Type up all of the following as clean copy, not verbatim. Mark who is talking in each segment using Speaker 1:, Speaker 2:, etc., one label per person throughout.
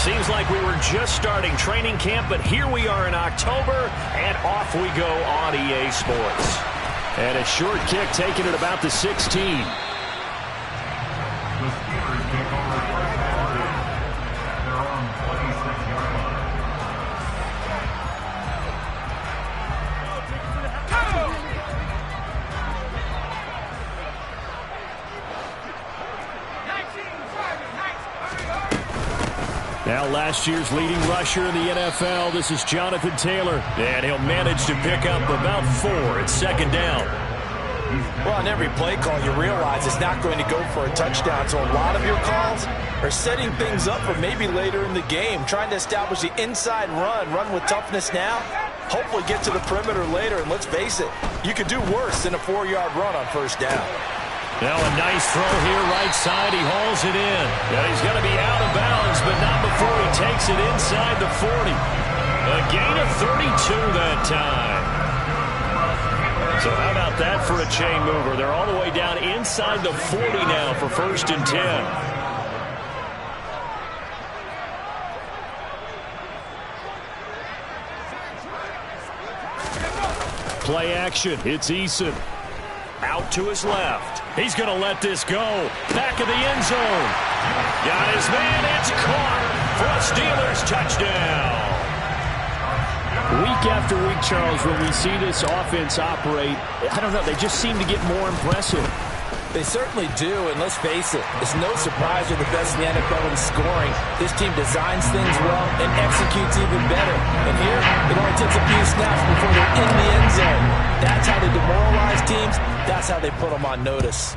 Speaker 1: Seems like we were just starting training camp, but here we are in October, and off we go on EA Sports. And a short kick taken at about the 16. Now last year's leading rusher in the NFL, this is Jonathan Taylor. And he'll manage to pick up about 4 at second down.
Speaker 2: Well, on every play call, you realize it's not going to go for a touchdown. So a lot of your calls are setting things up for maybe later in the game, trying to establish the inside run with toughness now, hopefully get to the perimeter later. And let's face it, you could do worse than a 4-yard run on first down.
Speaker 1: Now a nice throw here, right side. He hauls it in. Now he's going to be out of bounds, but not before he takes it inside the 40. A gain of 32 that time. So how about that for a chain mover? They're all the way down inside the 40 now for 1st and 10. Play action. It's Eason. Out to his left. He's going to let this go. Back of the end zone. Got his man. It's caught for a Steelers touchdown.
Speaker 3: Week after week, Charles, when we see this offense operate, I don't know, they just seem to get more impressive.
Speaker 2: They certainly do, and let's face it, it's no surprise they're the best in the NFL in scoring. This team designs things well and executes even better. And here, it only takes a few snaps before they're in the end zone. That's how they demoralize teams. That's how they put them on notice.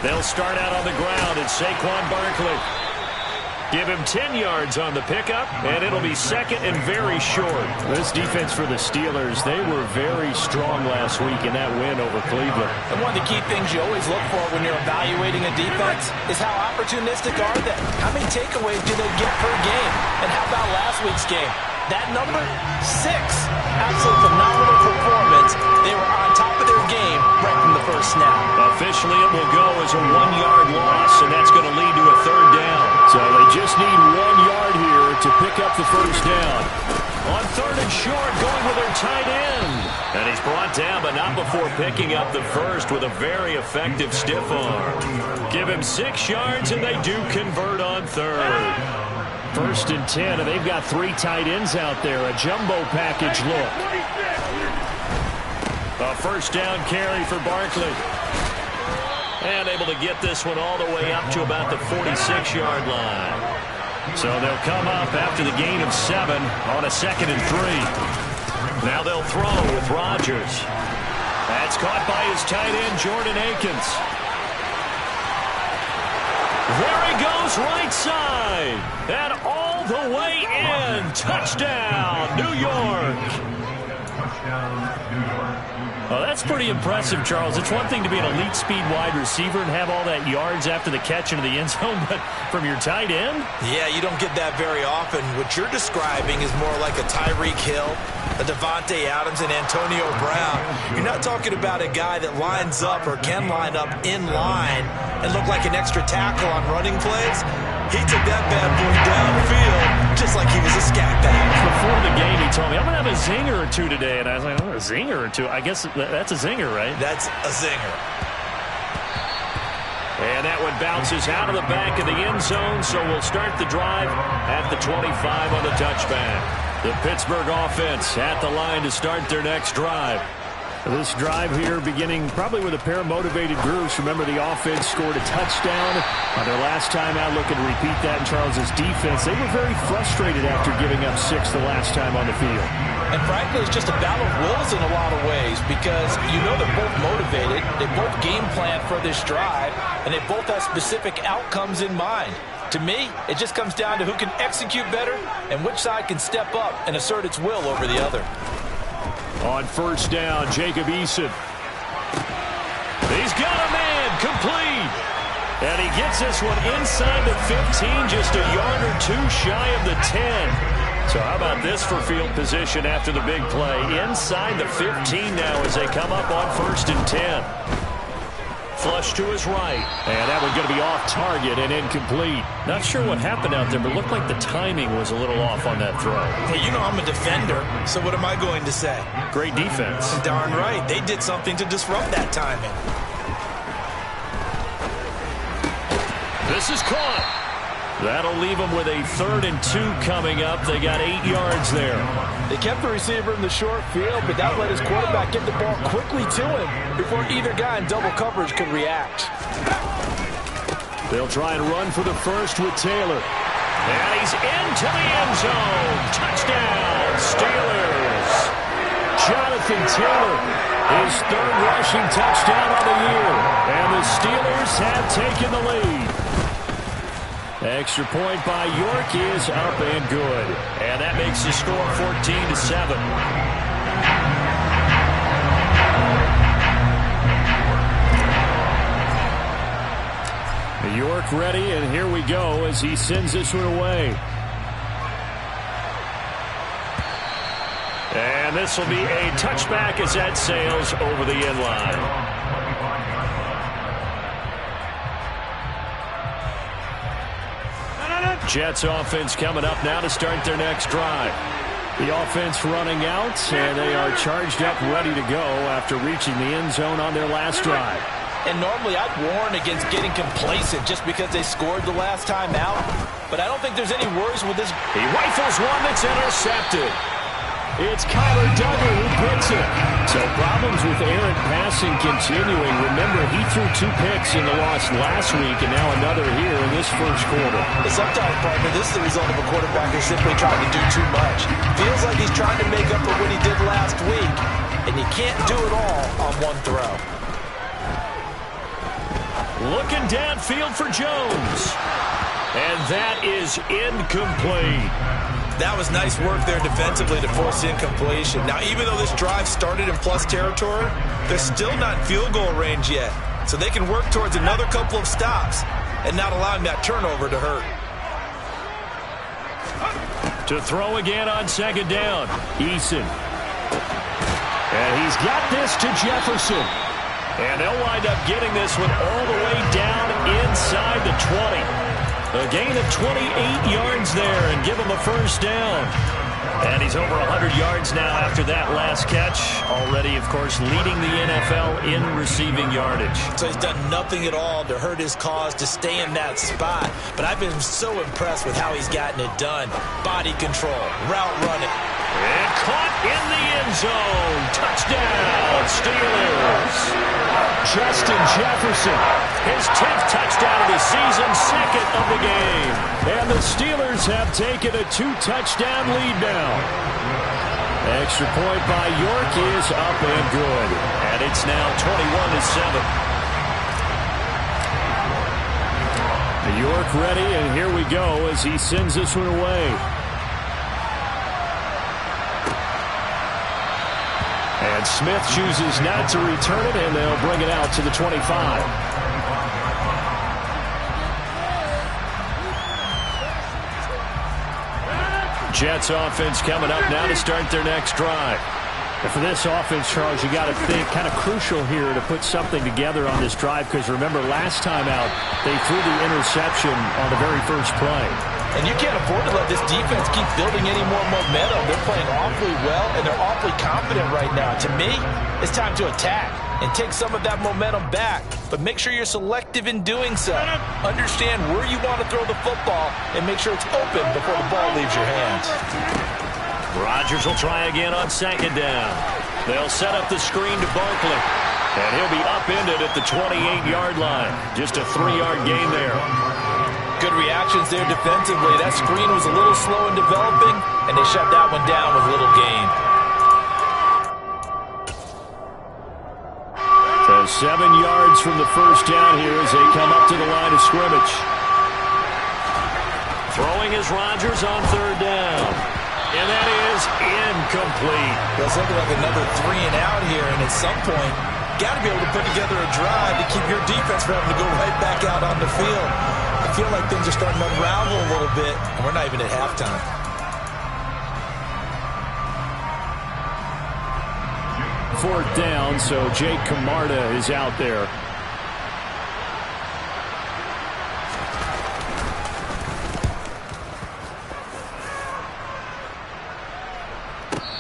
Speaker 1: They'll start out on the ground, and Saquon Barkley. Give him 10 yards on the pickup, and it'll be second and very short.
Speaker 3: This defense for the Steelers, they were very strong last week in that win over Cleveland.
Speaker 2: And one of the key things you always look for when you're evaluating a defense is how opportunistic are they? How many takeaways do they get per game? And how about last week's game? That number, 6. Absolute phenomenal performance. They were on top of their game right from the first snap.
Speaker 1: Officially, it will go as a 1-yard loss, and that's going to lead to a 3rd down.
Speaker 3: So they just need 1 yard here to pick up the first down.
Speaker 1: On 3rd and short, going with their tight end. And he's brought down, but not before picking up the first with a very effective stiff arm. Give him 6 yards, and they do convert on 3rd.
Speaker 3: 1st and 10, and they've got 3 tight ends out there. A jumbo package look.
Speaker 1: A 1st down carry for Barkley. And able to get this one all the way up to about the 46-yard line. So they'll come up after the gain of 7 on a 2nd and 3. Now they'll throw with Rodgers. That's caught by his tight end, Jordan Akins. There he goes, right side. And all the way in. Touchdown, New York.
Speaker 3: Well, that's pretty impressive, Charles. It's one thing to be an elite speed wide receiver and have all that yards after the catch into the end zone, but from your tight end?
Speaker 2: Yeah, you don't get that very often. What you're describing is more like a Tyreek Hill, a Devontae Adams, and Antonio Brown. You're not talking about a guy that lines up or can line up in line and look like an extra tackle on running plays. He took that bad boy downfield just like he was a scat back.
Speaker 3: Before the game, he told me, I'm going to have a zinger or 2 today. And I was like, oh, a zinger or 2? I guess that's a zinger, right?
Speaker 2: That's a zinger.
Speaker 1: And that one bounces out of the back of the end zone, so we'll start the drive at the 25 on the touchback. The Pittsburgh offense at the line to start their next drive.
Speaker 3: This drive here beginning probably with a pair of motivated groups. Remember, the offense scored a touchdown on their last time out. Looking to repeat that in Charles's defense. They were very frustrated after giving up 6 the last time on the field.
Speaker 2: And frankly, it's just a battle of wills in a lot of ways because you know they're both motivated. They both game plan for this drive, and they both have specific outcomes in mind. To me, it just comes down to who can execute better and which side can step up and assert its will over the other.
Speaker 3: On first down, Jacob Eason. He's got a man, complete. And he gets this one inside the 15, just a yard or two shy of the 10. So how about this for field position after the big play? Inside the 15 now as they come up on 1st and 10. Flush to his right. And that one's going to be off target and incomplete. Not sure what happened out there, but it looked like the timing was a little off on that throw.
Speaker 2: Well, you know I'm a defender, so what am I going to say?
Speaker 3: Great defense.
Speaker 2: Darn right. They did something to disrupt that timing.
Speaker 3: This is caught. That'll leave them with a 3rd and 2 coming up. They got 8 yards there.
Speaker 4: They kept the receiver in the short field, but that let his quarterback get the ball quickly to him before either guy in double coverage could react.
Speaker 3: They'll try and run for the first with Taylor. And he's into the end zone. Touchdown, Steelers. Jonathan Taylor, his 3rd rushing touchdown of the year. And the Steelers have taken the lead. Extra point by York is up and good. And that makes the score 14-7. York ready, and here we go as he sends this one away. And this will be a touchback as that sails over the end line. Jets offense coming up now to start their next drive. The offense running out, and they are charged up, ready to go after reaching the end zone on their last drive.
Speaker 4: And normally I'd warn against getting complacent just because they scored the last time out. But I don't think there's any worries with this.
Speaker 3: He rifles one that's intercepted. It's Kyler Duggar who gets it. So problems with errant passing continuing. Remember, he threw 2 picks in the loss last week and now another here in this first quarter.
Speaker 4: Sometimes, partner, this is the result of a quarterback who's simply trying to do too much. Feels like he's trying to make up for what he did last week, and you can't do it all on one throw.
Speaker 3: Looking downfield for Jones. And that is incomplete.
Speaker 2: That was nice work there defensively to force incompletion. Now, even though this drive started in plus territory, they're still not in field goal range yet. So they can work towards another couple of stops and not allowing that turnover to hurt.
Speaker 3: To throw again on 2nd down. Eason. And he's got this to Jefferson. And they'll wind up getting this one all the way down inside the 20. A gain of 28 yards there and give him a first down. And he's over 100 yards now after that last catch. Already, of course, leading the NFL in receiving yardage.
Speaker 2: So he's done nothing at all to hurt his cause to stay in that spot. But I've been so impressed with how he's gotten it done. Body control, route running.
Speaker 3: And caught in the end zone. Touchdown, Steelers. Justin Jefferson, his 10th touchdown of the season, 2nd of the game. And the Steelers have taken a 2-touchdown lead now. Extra point by York is up and good. And it's now 21-7. York ready, and here we go as he sends this one away. And Smith chooses not to return it, and they'll bring it out to the 25. Jets offense coming up now to start their next drive. And for this offense, Charles, you got to think kind of crucial here to put something together on this drive, because remember, last time out, they threw the interception on the very first play.
Speaker 4: And you can't afford to let this defense keep building any more momentum. They're playing awfully well, and they're awfully confident right now. To me, it's time to attack and take some of that momentum back. But make sure you're selective in doing so. Understand where you want to throw the football and make sure it's open before the ball leaves your hands.
Speaker 3: Rodgers will try again on 2nd down. They'll set up the screen to Barkley. And he'll be upended at the 28-yard line. Just a 3-yard gain there.
Speaker 4: Good reactions there defensively. That screen was a little slow in developing, and they shut that one down with little gain.
Speaker 3: So 7 yards from the first down here as they come up to the line of scrimmage. Throwing is Rodgers on 3rd down. And that is
Speaker 1: incomplete.
Speaker 2: It's looking like another 3 and out here, and at some point, got to be able to put together a drive to keep your defense from having to go right back out on the field. I feel like things are starting to unravel a little bit, and we're not even at halftime.
Speaker 3: Fourth down, so Jake Camarda is out there.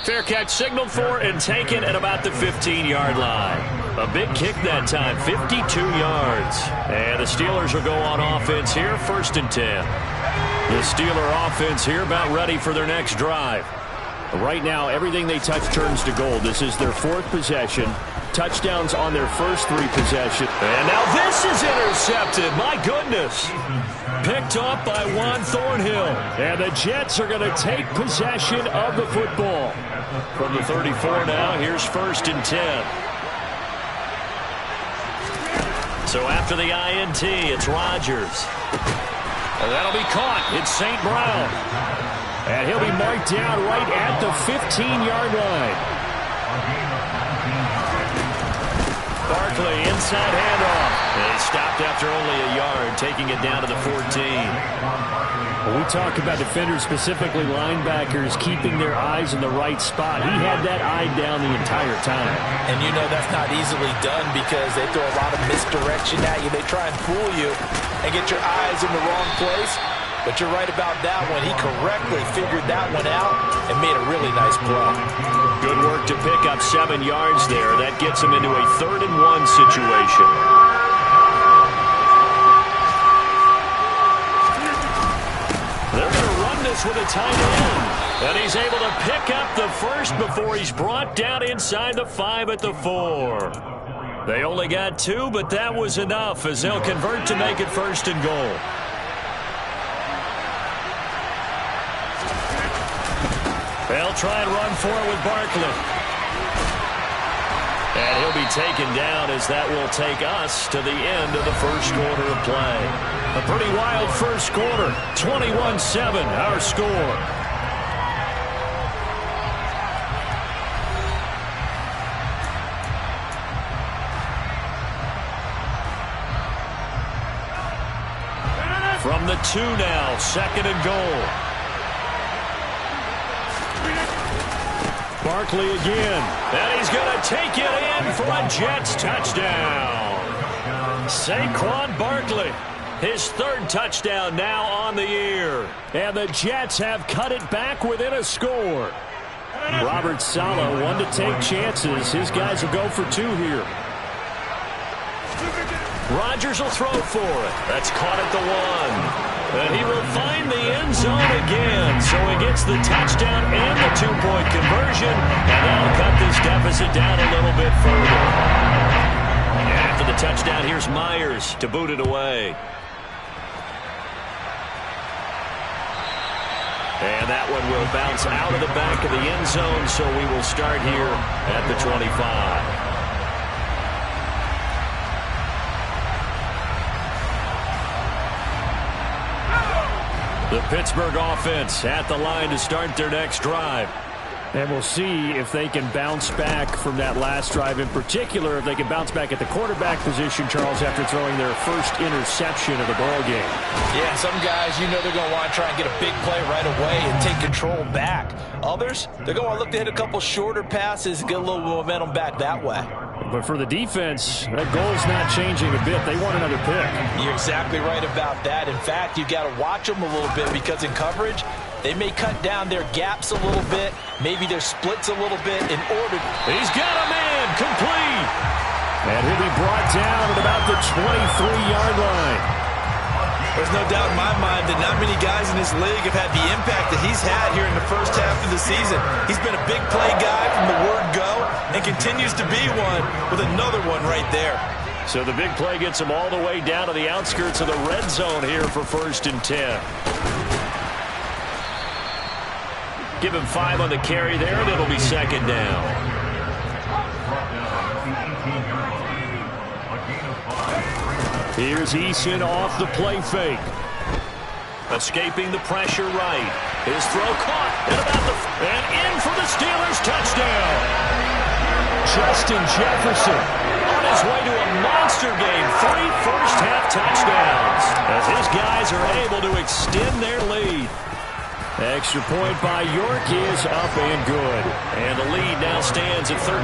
Speaker 1: Fair catch signaled for and taken at about the 15-yard line. A big kick that time, 52 yards. And the Steelers will go on offense here, 1st and 10. The Steeler offense here about ready for their next drive. Right now, everything they touch turns to gold. This is their 4th possession. Touchdowns on their first 3 possessions. And now this is intercepted. My goodness. Picked up by Juan Thornhill.
Speaker 3: And the Jets are going to take possession of the football.
Speaker 1: From the 34 now, here's 1st and 10. So after the INT, it's Rodgers. And that'll be caught. It's St. Brown.
Speaker 3: And he'll be marked down right at the 15-yard line.
Speaker 1: Barkley, inside handoff. They stopped after only a yard, taking it down to the 14.
Speaker 3: When we talk about defenders, specifically linebackers, keeping their eyes in the right spot, he had that eye down the entire time.
Speaker 4: And you know that's not easily done because they throw a lot of misdirection at you. They try and fool you and get your eyes in the wrong place. But you're right about that one. He correctly figured that one out and made a really nice play.
Speaker 1: Good work to pick up 7 yards there. That gets him into a 3rd and 1 situation. They're going to run this with a tight end. And he's able to pick up the first before he's brought down inside the 5 at the 4. They only got 2, but that was enough as they'll convert to make it 1st and goal. They'll try and run for it with Barkley. And he'll be taken down as that will take us to the end of the first quarter of play. A pretty wild first quarter. 21-7, our score. From the 2 now, 2nd and goal. Barkley again. And he's going to take it in for a Jets touchdown. Saquon Barkley, his 3rd touchdown now on the year.
Speaker 3: And the Jets have cut it back within a score. Robert Saleh, one to take chances. His guys will go for 2 here.
Speaker 1: Rodgers will throw for it. That's caught at the 1. And he will find the end zone again. So he gets the touchdown and the 2-point conversion. And that'll cut this deficit down a little bit further. And after the touchdown, here's Myers to boot it away. And that one will bounce out of the back of the end zone. So we will start here at the 25. The Pittsburgh offense at the line to start their next drive.
Speaker 3: And we'll see if they can bounce back from that last drive. In particular, if they can bounce back at the quarterback position, Charles, after throwing their first interception of the ball game.
Speaker 4: Yeah, some guys, you know they're going to want to try and get a big play right away and take control back. Others, they're going to look to hit a couple shorter passes, get a little momentum back that way.
Speaker 3: But for the defense, that goal's not changing a bit. They want another pick.
Speaker 4: You're exactly right about that. In fact, you've got to watch them a little bit because in coverage, they may cut down their gaps a little bit, maybe their splits a little bit in order.
Speaker 1: He's got a man, complete.
Speaker 3: And he'll be brought down at about the 23-yard line.
Speaker 2: There's no doubt in my mind that not many guys in this league have had the impact that he's had here in the first half of the season. He's been a big play guy from the word go and continues to be one with another one right there.
Speaker 1: So the big play gets him all the way down to the outskirts of the red zone here for 1st and 10. Give him 5 on the carry there, and it'll be 2nd down.
Speaker 3: Here's Eason off the play fake.
Speaker 1: Escaping the pressure right. His throw caught and in for the Steelers. Justin Jefferson on his way to a monster game. 3 first-half touchdowns as his guys are able to extend their lead. Extra point by York is up and good. And the lead now stands at 13.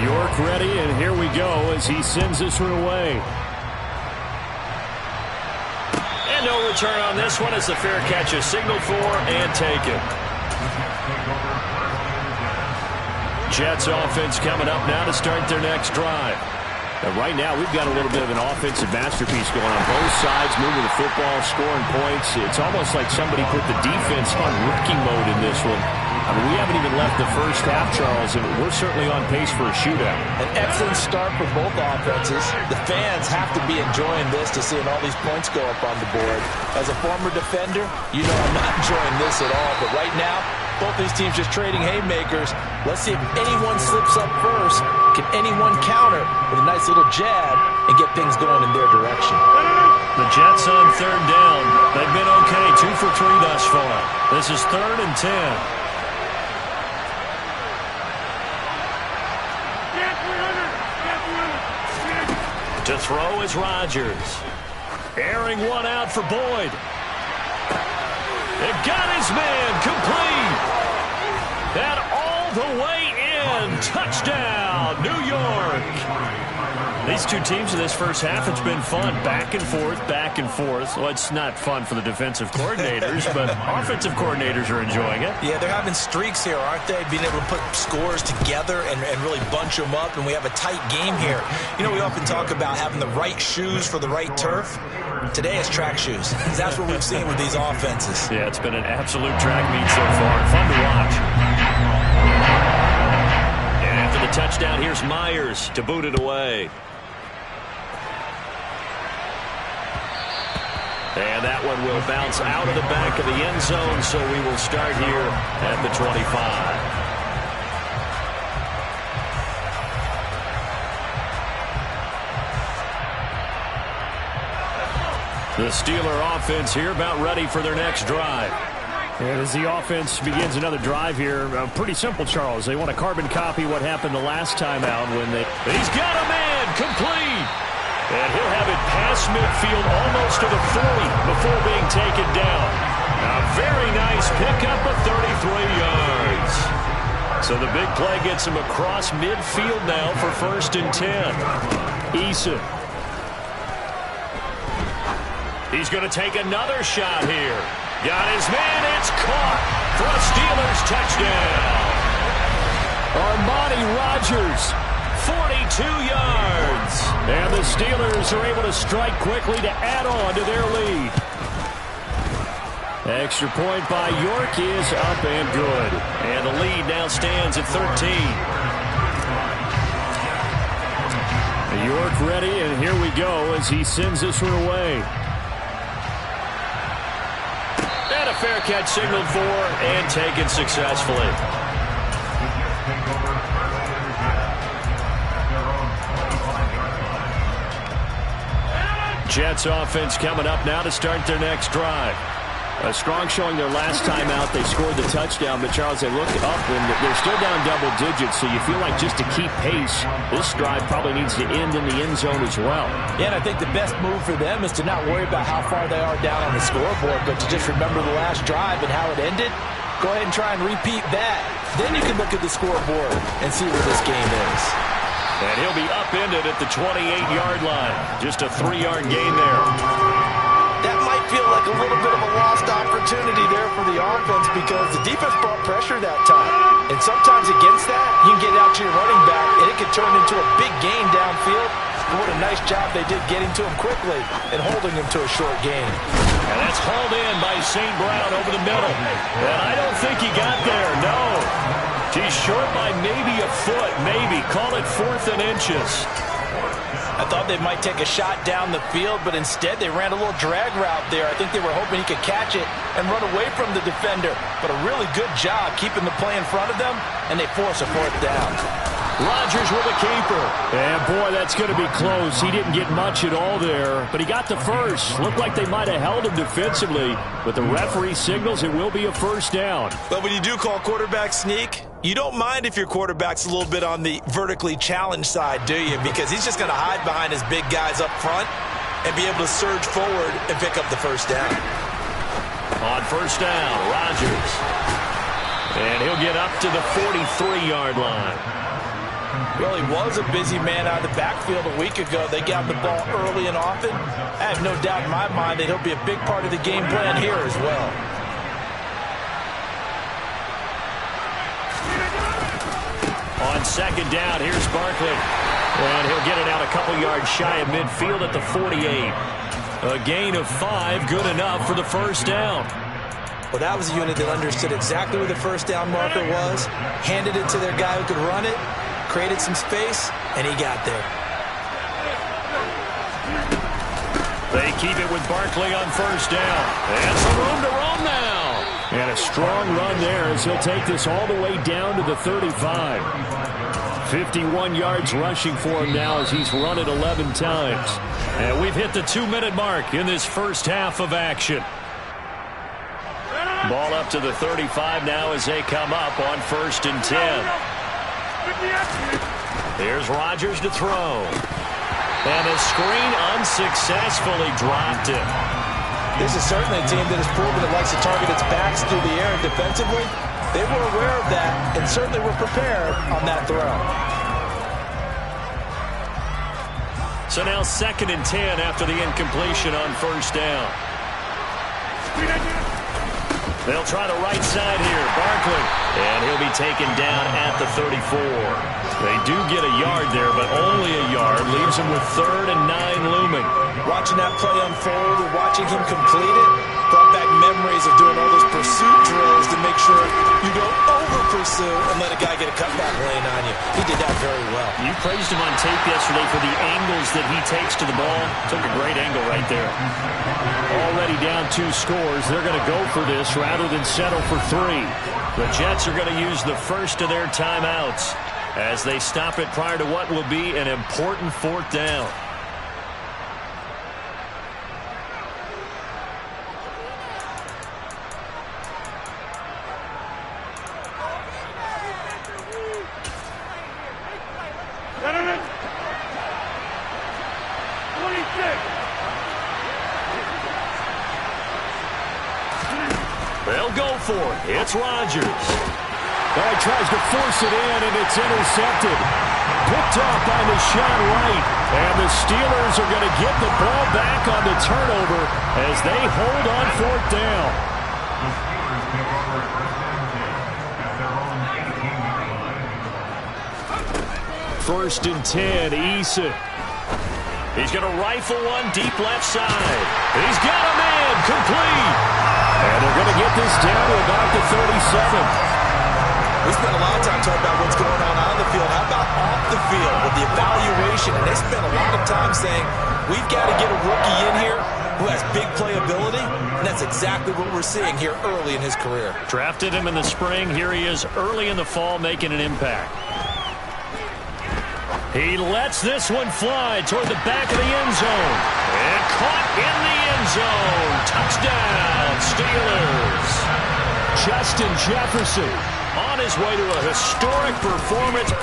Speaker 1: York ready, and here we go as he sends this one away. And no return on this one as the fair catch is signaled for and taken. Jets offense coming up now to start their next drive. Right now, we've got a little bit of an offensive masterpiece going on both sides, moving the football, scoring points. It's almost like somebody put the defense on rookie mode in this one. I mean, we haven't even left the first half, Charles, and we're certainly on pace for a shootout.
Speaker 4: An excellent start for both offenses. The fans have to be enjoying this to seeing all these points go up on the board. As a former defender, you know I'm not enjoying this at all, but right now, both these teams just trading haymakers. Let's see if anyone slips up first. Can anyone counter with a nice little jab and get things going in their direction?
Speaker 1: The Jets on third down. They've been okay, 2 for 3 thus far. This is 3rd and 10. To throw is Rodgers. Airing one out for Boyd. It got his man complete. And all the way in. Touchdown, New York. These two teams in this first half, it's been fun. Back and forth, back and forth. Well, it's not fun for the defensive coordinators, but offensive coordinators are enjoying it.
Speaker 2: Yeah, they're having streaks here, aren't they? Being able to put scores together and really bunch them up, and we have a tight game here. You know, we often talk about having the right shoes for the right turf. Today it's track shoes. That's what we've seen with these offenses.
Speaker 1: Yeah, it's been an absolute track meet so far. Fun to watch. And after the touchdown, here's Myers to boot it away. And that one will bounce out of the back of the end zone, so we will start here at the 25. The Steeler offense here about ready for their next drive.
Speaker 3: And as the offense begins another drive here, pretty simple, Charles. They want to carbon copy what happened the last time out when they...
Speaker 1: He's got a man complete. And he'll have it past midfield almost to the 40 before being taken down. A very nice pickup of 33 yards. So the big play gets him across midfield now for 1st and 10. Eason. He's going to take another shot here. Got his man. It's caught for a Steelers touchdown. Armani Rodgers. 42 yards. And the Steelers are able to strike quickly to add on to their lead. Extra point by York is up and good. And the lead now stands at 13. York ready, and here we go as he sends this one away. And a fair catch signaled for and taken successfully. Jets offense coming up now to start their next drive. A strong showing their last time out. They scored the touchdown, but Charles, they look up and they're still down double digits, so you feel like just to keep pace, this drive probably needs to end in the end zone as well.
Speaker 4: Yeah, and I think the best move for them is to not worry about how far they are down on the scoreboard, but to just remember the last drive and how it ended. Go ahead and try and repeat that. Then you can look at the scoreboard and see where this game is.
Speaker 1: And he'll be upended at the 28-yard line. Just a 3-yard gain there.
Speaker 4: That might feel like a little bit of a lost opportunity there for the offense because the defense brought pressure that time. And sometimes against that, you can get out to your running back, and it can turn into a big gain downfield. But what a nice job they did getting to him quickly and holding him to a short gain.
Speaker 1: And that's hauled in by St. Brown over the middle. And I don't think he got there, no. He's short by maybe a foot, maybe. Call it 4th and inches.
Speaker 4: I thought they might take a shot down the field, but instead they ran a little drag route there. I think they were hoping he could catch it and run away from the defender. But a really good job keeping the play in front of them, and they force a 4th down.
Speaker 1: Rodgers with a keeper.
Speaker 3: And, boy, that's going to be close. He didn't get much at all there, but he got the first. Looked like they might have held him defensively, but the referee signals it will be a first down.
Speaker 2: But when you do call quarterback sneak, you don't mind if your quarterback's a little bit on the vertically challenged side, do you? Because he's just going to hide behind his big guys up front and be able to surge forward and pick up the first down.
Speaker 1: On first down, Rodgers. And he'll get up to the 43-yard line.
Speaker 4: Well, he was a busy man out of the backfield a week ago. They got the ball early and often. I have no doubt in my mind that he'll be a big part of the game plan here as well.
Speaker 1: On second down, here's Barkley. And he'll get it out a couple yards shy of midfield at the 48. A gain of 5, good enough for the first down.
Speaker 2: Well, that was a unit that understood exactly where the first down marker was, handed it to their guy who could run it, created some space, and he got there.
Speaker 1: They keep it with Barkley on first down. And some room to roam now.
Speaker 3: And a strong run there as he'll take this all the way down to the 35. 51 yards rushing for him now as he's run it 11 times. And we've hit the 2-minute mark in this first half of action. Ball up to the 35 now as they come up on 1st and 10. Here's Rodgers to throw. And a screen unsuccessfully dropped it.
Speaker 4: This is certainly a team that has proven it likes to target its backs through the air and defensively. They were aware of that and certainly were prepared on that throw.
Speaker 1: So now 2nd and 10 after the incompletion on first down. They'll try the right side here. Barkley. And he'll be taken down at the 34. They do get a yard there, but only a yard. Leaves them with 3rd and 9 looming.
Speaker 4: Watching that play unfold and watching him complete it brought back memories of doing all those pursuit drills to make sure you don't over-pursue and let a guy get a cutback lane on you. He did that very well.
Speaker 1: You praised him on tape yesterday for the angles that he takes to the ball. Took a great angle right there.
Speaker 3: Already down 2 scores. They're going to go for this rather than settle for 3.
Speaker 1: The Jets are going to use the first of their timeouts as they stop it prior to what will be an important 4th down. They'll go for it. It's Rodgers.
Speaker 3: He tries to force it in, and it's intercepted. Picked off by Deshaun Wright. And the Steelers are going to get the ball back on the turnover as they hold on 4th down. First and 10, Eason.
Speaker 1: He's going to rifle one deep left side. He's got him in. Complete.
Speaker 3: And they're going to get this down to about the 37.
Speaker 2: We spent a lot of time talking about what's going on the field. How about off the field with the evaluation? And they spent a lot of time saying, we've got to get a rookie in here who has big playability, and that's exactly what we're seeing here early in his career.
Speaker 1: Drafted him in the spring. Here he is early in the fall making an impact. He lets this one fly toward the back of the end zone. And caught in the end zone. Touchdown, Steelers.
Speaker 3: Justin Jefferson
Speaker 1: on his way to a historic performance. 4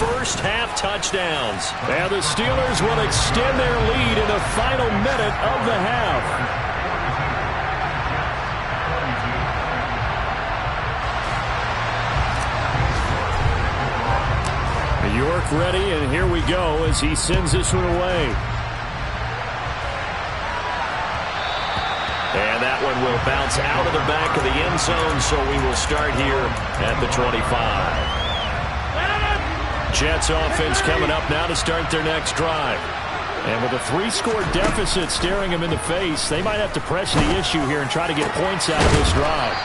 Speaker 1: first-half touchdowns.
Speaker 3: And the Steelers will extend their lead in the final minute of the half. York ready, and here we go as he sends this one away.
Speaker 1: And that one will bounce out of the back of the end zone, so we will start here at the 25. Jets offense coming up now to start their next drive. And with a 3-score deficit staring him in the face, they might have to press the issue here and try to get points out of this drive.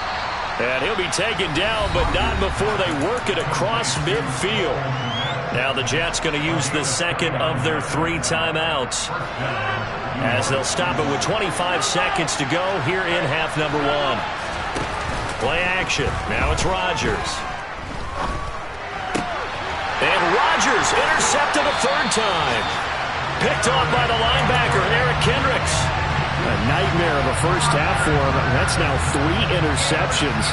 Speaker 1: And he'll be taken down, but not before they work it across midfield. Now the Jets going to use the second of their 3 timeouts as they'll stop it with 25 seconds to go here in half number 1. Play action. Now it's Rodgers. And Rodgers intercepted a third time. Picked off by the linebacker, Eric Kendricks.
Speaker 3: A nightmare of a first half for him. That's now 3 interceptions.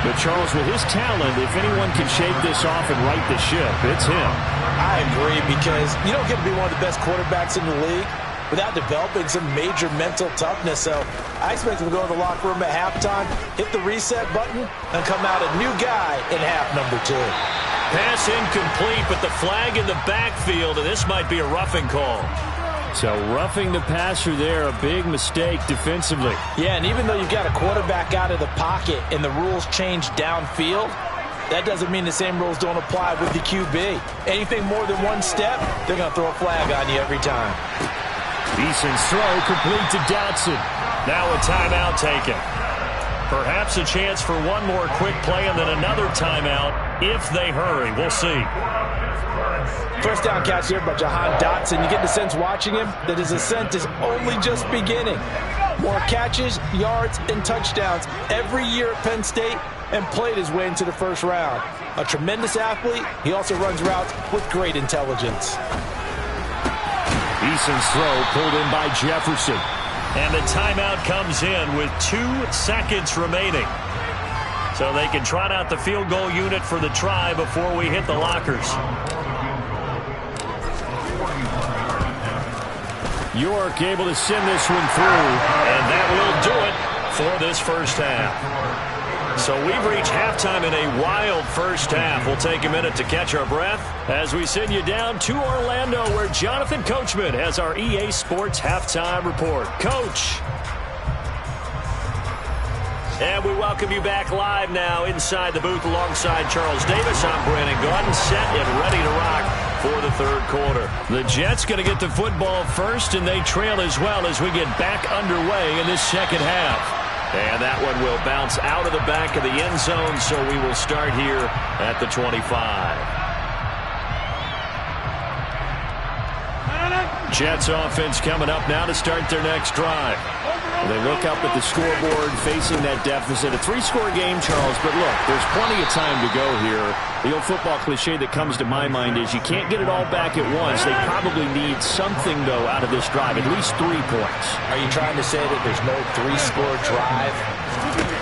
Speaker 3: But Charles, with his talent, if anyone can shake this off and right the ship, it's him.
Speaker 4: I agree, because you don't get to be one of the best quarterbacks in the league without developing some major mental toughness. So I expect him to go to the locker room at halftime, hit the reset button, and come out a new guy in half number 2.
Speaker 1: Pass incomplete, but the flag in the backfield, and this might be a roughing call.
Speaker 3: So roughing the passer there, a big mistake defensively.
Speaker 4: Yeah, and even though you've got a quarterback out of the pocket and the rules change downfield, that doesn't mean the same rules don't apply with the QB. Anything more than one step, they're going to throw a flag on you every time.
Speaker 3: Eason's throw complete to Dotson.
Speaker 1: Now a timeout taken. Perhaps a chance for one more quick play and then another timeout if they hurry. We'll see.
Speaker 4: First down catch here by Jahan Dotson. You get the sense watching him that his ascent is only just beginning. More catches, yards, and touchdowns every year at Penn State, and played his way into the first round. A tremendous athlete. He also runs routes with great intelligence.
Speaker 3: Eason's throw pulled in by Jefferson.
Speaker 1: And the timeout comes in with 2 seconds remaining. So they can trot out the field goal unit for the try before we hit the lockers.
Speaker 3: York able to send this one through.
Speaker 1: And that will do it for this first half. So we've reached halftime in a wild first half. We'll take a minute to catch our breath as we send you down to Orlando, where Jonathan Coachman has our EA Sports Halftime Report. Coach. And we welcome you back live now inside the booth alongside Charles Davis. I'm Brandon Gaudin, set and ready to rock for the third quarter. The Jets going to get the football first, and they trail as well as we get back underway in this second half. And that one will bounce out of the back of the end zone, so we will start here at the 25. Jets offense coming up now to start their next drive. They look up at the scoreboard facing that deficit. A 3-score game, Charles, but look, there's plenty of time to go here. The old football cliche that comes to my mind is you can't get it all back at once. They probably need something, though, out of this drive, at least 3 points.
Speaker 4: Are you trying to say that there's no 3-score drive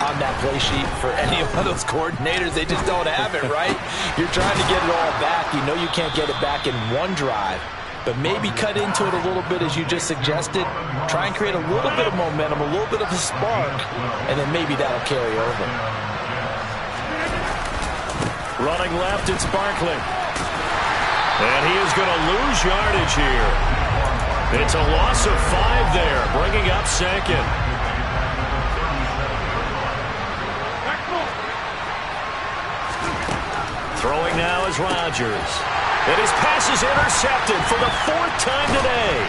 Speaker 4: on that play sheet for any one of those coordinators? They just don't have it, right? You're trying to get it all back. You know you can't get it back in one drive. But maybe cut into it a little bit as you just suggested. Try and create a little bit of momentum, a little bit of a spark, and then maybe that'll carry over.
Speaker 1: Running left, it's Barkley. And he is going to lose yardage here. It's a loss of 5 there, bringing up second. Throwing now is Rodgers. And his pass is intercepted for the 4th time today.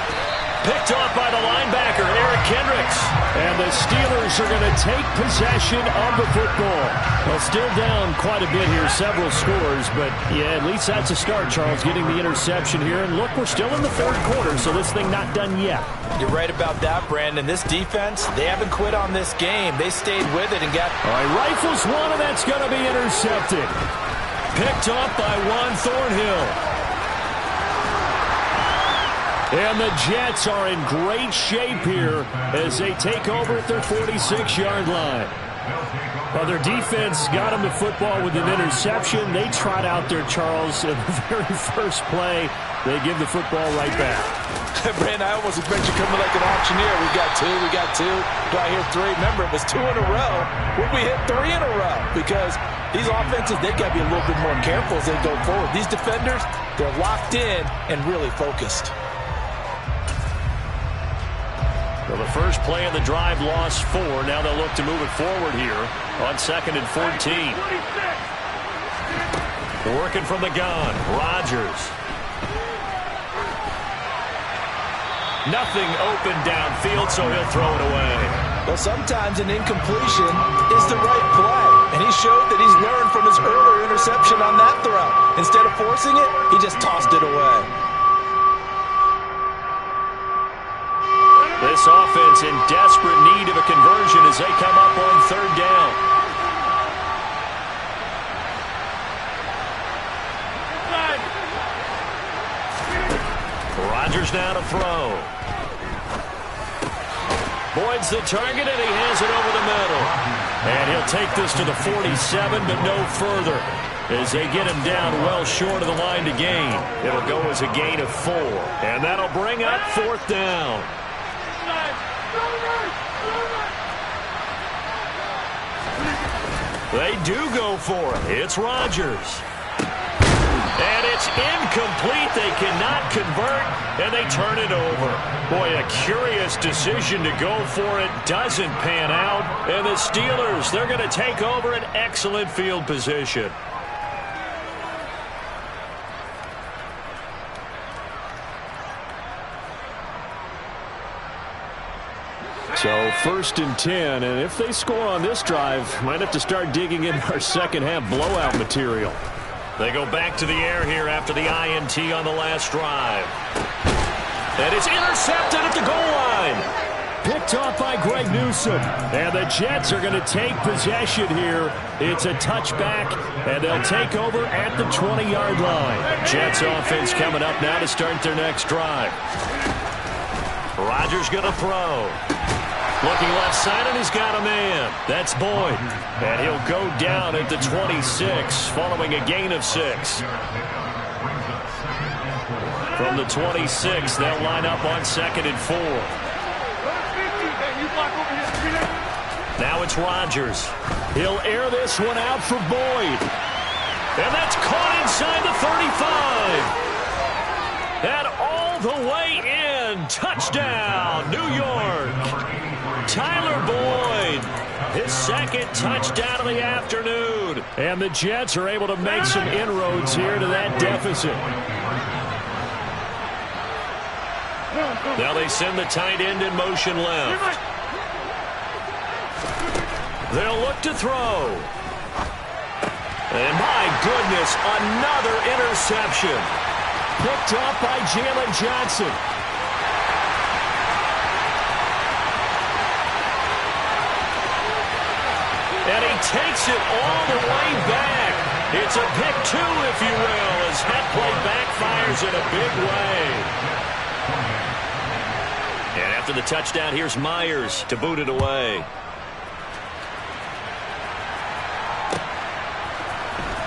Speaker 1: Picked off by the linebacker, Eric Kendricks.
Speaker 3: And the Steelers are going to take possession of the football. Well, still down quite a bit here, several scores. But, yeah, at least that's a start, Charles, getting the interception here. And, look, we're still in the 3rd quarter, so this thing not done yet.
Speaker 4: You're right about that, Brandon. This defense, they haven't quit on this game. They stayed with it and got...
Speaker 3: All right, rifles one, and that's going to be intercepted.
Speaker 1: Picked off by Juan Thornhill.
Speaker 3: And the Jets are in great shape here as they take over at their 46-yard line. Well, their defense got them the football with an interception. They trot out there, Charles, in the very first play. They give the football right back.
Speaker 4: Brandon, I almost expect you coming like an auctioneer. We got 2, we got 2. Do I hear 3? Remember, it was 2 in a row. Would we hit 3 in a row? Because these offenses, they've got to be a little bit more careful as they go forward. These defenders, they're locked in and really focused.
Speaker 1: Well, the first play of the drive lost 4. Now they'll look to move it forward here on 2nd and 14. Working from the gun, Rodgers. Nothing open downfield, so he'll throw it away.
Speaker 4: Well, sometimes an incompletion is the right play. And he showed that he's learned from his earlier interception on that throw. Instead of forcing it, he just tossed it away.
Speaker 1: This offense in desperate need of a conversion as they come up on 3rd down. Rodgers now to throw. Boyd's the target, and he has it over the middle. And he'll take this to the 47, but no further, as they get him down well short of the line to gain. It'll go as a gain of 4, and that'll bring up 4th down. They do go for it. It's Rodgers. And it's incomplete. They cannot convert, and they turn it over. Boy, a curious decision to go for it. Doesn't pan out. And the Steelers, they're going to take over an excellent field position.
Speaker 3: So 1st and 10, and if they score on this drive, might have to start digging in our second half blowout material.
Speaker 1: They go back to the air here after the INT on the last drive. And it's intercepted at the goal line.
Speaker 3: Picked off by Greg Newsome. And the Jets are going to take possession here. It's a touchback, and they'll take over at the 20-yard line.
Speaker 1: Jets offense coming up now to start their next drive. Rodgers going to throw. Looking left side, and he's got a man. That's Boyd. And he'll go down at the 26, following a gain of 6. From the 26, they'll line up on 2nd and 4. Now it's Rodgers.
Speaker 3: He'll air this one out for Boyd.
Speaker 1: And that's caught inside the 35. And all the way in. Touchdown, New York. Tyler Boyd, his 2nd touchdown of the afternoon.
Speaker 3: And the Jets are able to make some inroads here to that deficit.
Speaker 1: Now they send the tight end in motion left. They'll look to throw. And my goodness, another interception.
Speaker 3: Picked off by Jalen Johnson.
Speaker 1: And he takes it all the way back. It's a pick 2, if you will, as that play backfires in a big way. And after the touchdown, here's Myers to boot it away.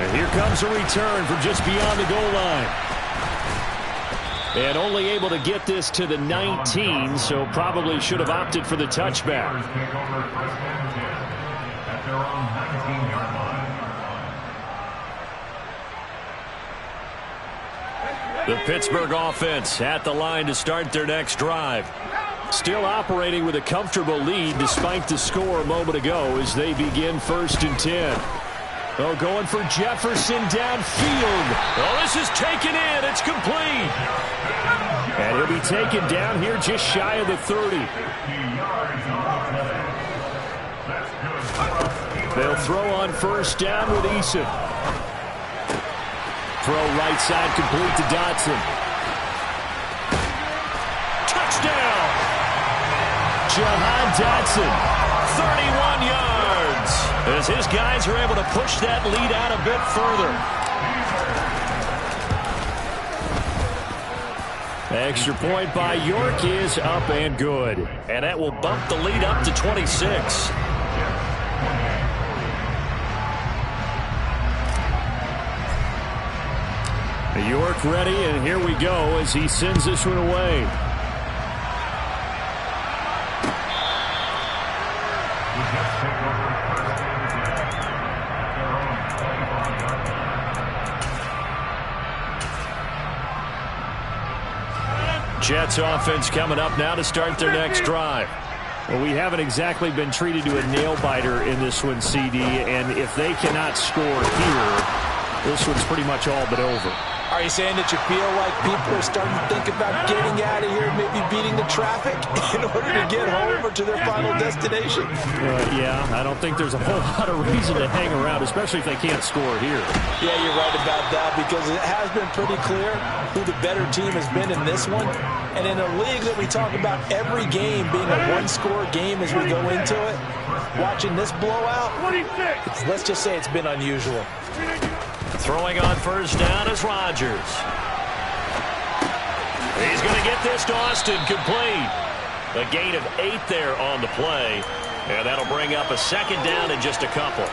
Speaker 3: And here comes a return from just beyond the goal line. And only able to get this to the 19, so probably should have opted for the touchback.
Speaker 1: The Pittsburgh offense at the line to start their next drive.
Speaker 3: Still operating with a comfortable lead despite the score a moment ago as they begin 1st and 10. Oh, going for Jefferson downfield.
Speaker 1: Oh, this is taken in. It's complete.
Speaker 3: And he'll be taken down here just shy of the 30. They'll throw on 1st down with Eason. Throw right side complete to Dotson.
Speaker 1: Touchdown!
Speaker 3: Jahan Dotson.
Speaker 1: 31 yards. As his guys are able to push that lead out a bit further.
Speaker 3: Extra point by York is up and good.
Speaker 1: And that will bump the lead up to 26.
Speaker 3: York ready, and here we go as he sends this one away.
Speaker 1: Jets offense coming up now to start their next drive.
Speaker 3: Well, we haven't exactly been treated to a nail-biter in this one, CD, and if they cannot score here, this one's pretty much all but over.
Speaker 4: Are you saying that you feel like people are starting to think about getting out of here, maybe beating the traffic in order to get home or to their final destination?
Speaker 3: Yeah, I don't think there's a whole lot of reason to hang around, especially if they can't score here.
Speaker 4: Yeah, you're right about that, because it has been pretty clear who the better team has been in this one. And in a league that we talk about every game being a one-score game as we go into it, watching this blowout, let's just say it's been unusual.
Speaker 1: Throwing on 1st down is Rodgers. He's going to get this to Austin, complete. A gain of 8 there on the play, and that'll bring up a second down in just a couple.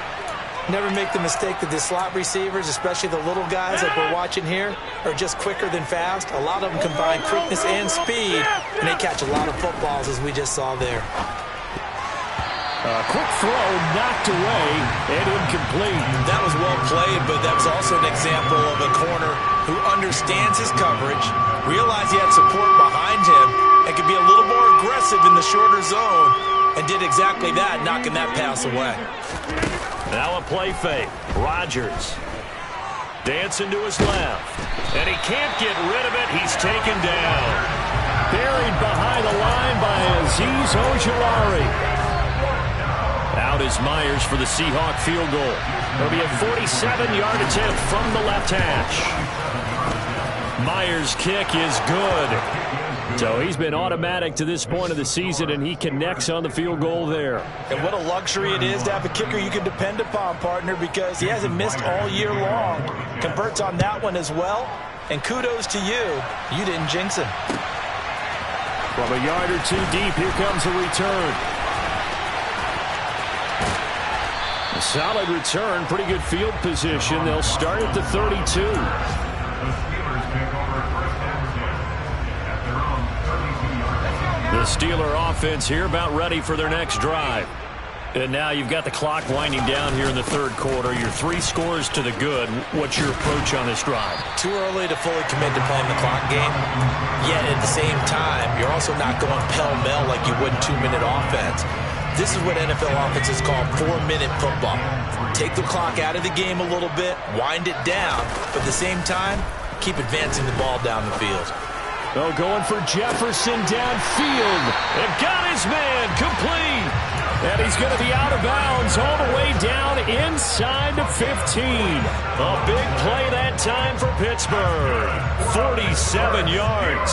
Speaker 2: Never make the mistake that the slot receivers, especially the little guys like we're watching here, are just quicker than fast. A lot of them combine quickness and speed, and they catch a lot of footballs, as we just saw there.
Speaker 3: A quick throw knocked away and incomplete.
Speaker 2: That was well played, but that was also an example of a corner who understands his coverage, realized he had support behind him, and could be a little more aggressive in the shorter zone, and did exactly that, knocking that pass away.
Speaker 1: Now a play fake. Rodgers dancing to his left, and he can't get rid of it. He's taken down.
Speaker 3: Buried behind the line by Azeez Ojulari.
Speaker 1: Out is Myers for the Seahawk field goal. It'll be a 47-yard attempt from the left hash. Myers' kick is good.
Speaker 3: So he's been automatic to this point of the season, and he connects on the field goal there.
Speaker 4: And what a luxury it is to have a kicker you can depend upon, partner, because he hasn't missed all year long. Converts on that one as well. And kudos to you. You didn't jinx him.
Speaker 3: From a yard or two deep, here comes a return. A solid return, pretty good field position. They'll start at the 32.
Speaker 1: The Steeler offense here about ready for their next drive. And now you've got the clock winding down here in the third quarter. Your 3 scores to the good. What's your approach on this drive?
Speaker 2: Too early to fully commit to playing the clock game. Yet at the same time, you're also not going pell-mell like you would in 2-minute offense. This is what NFL offenses call 4-minute football. Take the clock out of the game a little bit, wind it down, but at the same time, keep advancing the ball down the field.
Speaker 3: Oh, going for Jefferson downfield.
Speaker 1: And got his man complete.
Speaker 3: And he's going to be out of bounds all the way down inside the 15.
Speaker 1: A big play that time for Pittsburgh. 47 yards.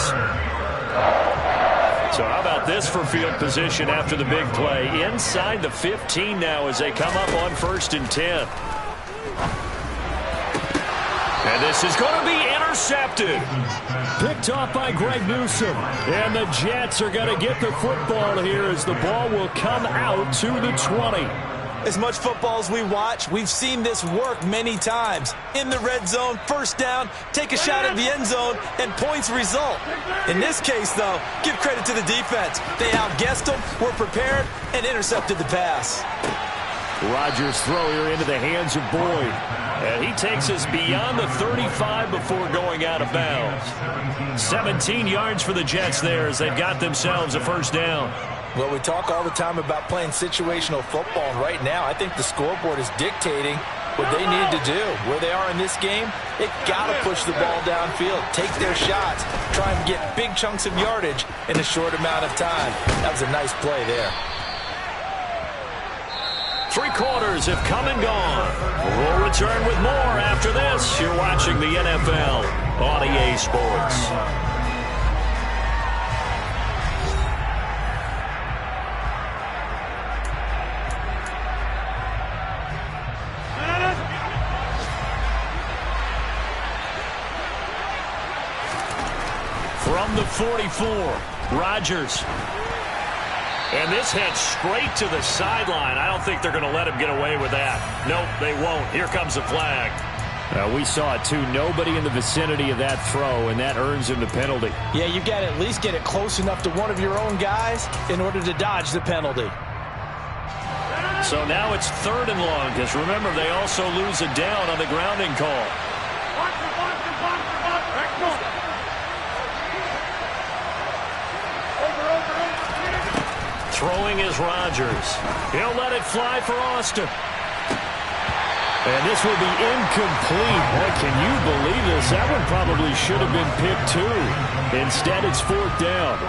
Speaker 1: So how about this for field position after the big play? Inside the 15 now as they come up on 1st and 10. And this is going to be intercepted.
Speaker 3: Picked off by Greg Newsome. And the Jets are going to get the football here as the ball will come out to the 20.
Speaker 2: As much football as we watch, we've seen this work many times. In the red zone, first down, take a shot at the end zone, and points result. In this case, though, give credit to the defense. They outguessed them, were prepared, and intercepted the pass.
Speaker 3: Rodgers' throw here into the hands of Boyd.
Speaker 1: And he takes us beyond the 35 before going out of bounds. 17 yards for the Jets there as they've got themselves a first down.
Speaker 4: Well, we talk all the time about playing situational football, and right now I think the scoreboard is dictating what they need to do. Where they are in this game, they've got to push the ball downfield, take their shots, try and get big chunks of yardage in a short amount of time. That was a nice play there.
Speaker 1: 3 quarters have come and gone. We'll return with more after this. You're watching the NFL on EA Sports. From the 44, Rodgers. And this heads straight to the sideline. I don't think they're going to let him get away with that. Nope, they won't. Here comes the flag.
Speaker 3: We saw it, too. Nobody in the vicinity of that throw, and that earns him the penalty.
Speaker 4: Yeah, you've got to at least get it close enough to one of your own guys in order to dodge the penalty.
Speaker 1: So now it's 3rd and long, because remember, they also lose a down on the grounding call. Throwing is Rodgers. He'll let it fly for Austin.
Speaker 3: And this will be incomplete. Boy, can you believe this? That one probably should have been picked too. Instead, it's 4th down.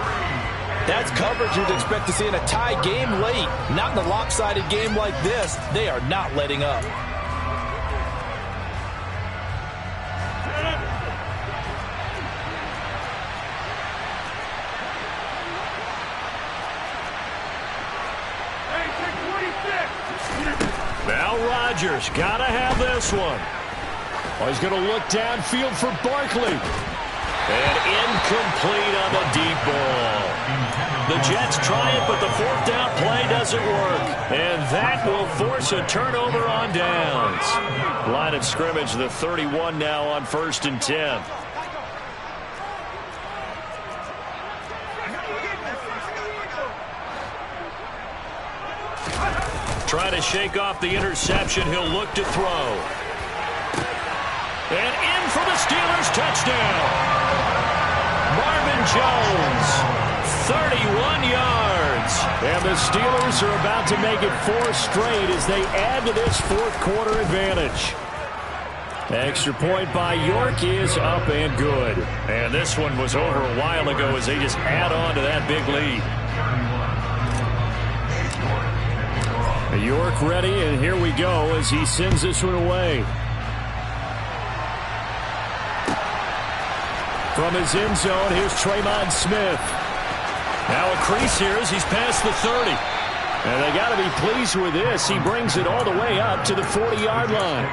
Speaker 4: That's coverage you'd expect to see in a tie game late. Not in a lopsided game like this. They are not letting up.
Speaker 1: Now Rodgers, gotta have this one.
Speaker 3: Oh, he's going to look downfield for Barkley.
Speaker 1: And incomplete on the deep ball. The Jets try it, but the fourth down play doesn't work. And that will force a turnover on downs. Line of scrimmage, the 31 now on 1st and 10. Trying to shake off the interception. He'll look to throw. And in for the Steelers touchdown. Marvin Jones, 31 yards. And the Steelers are about to make it 4 straight as they add to this fourth quarter advantage. Extra point by York is up and good. And this one was over a while ago as they just add on to that big lead. York ready, and here we go as he sends this one away. From his end zone, here's Tremon Smith. Now a crease here as he's past the 30. And they got to be pleased with this. He brings it all the way up to the 40-yard line.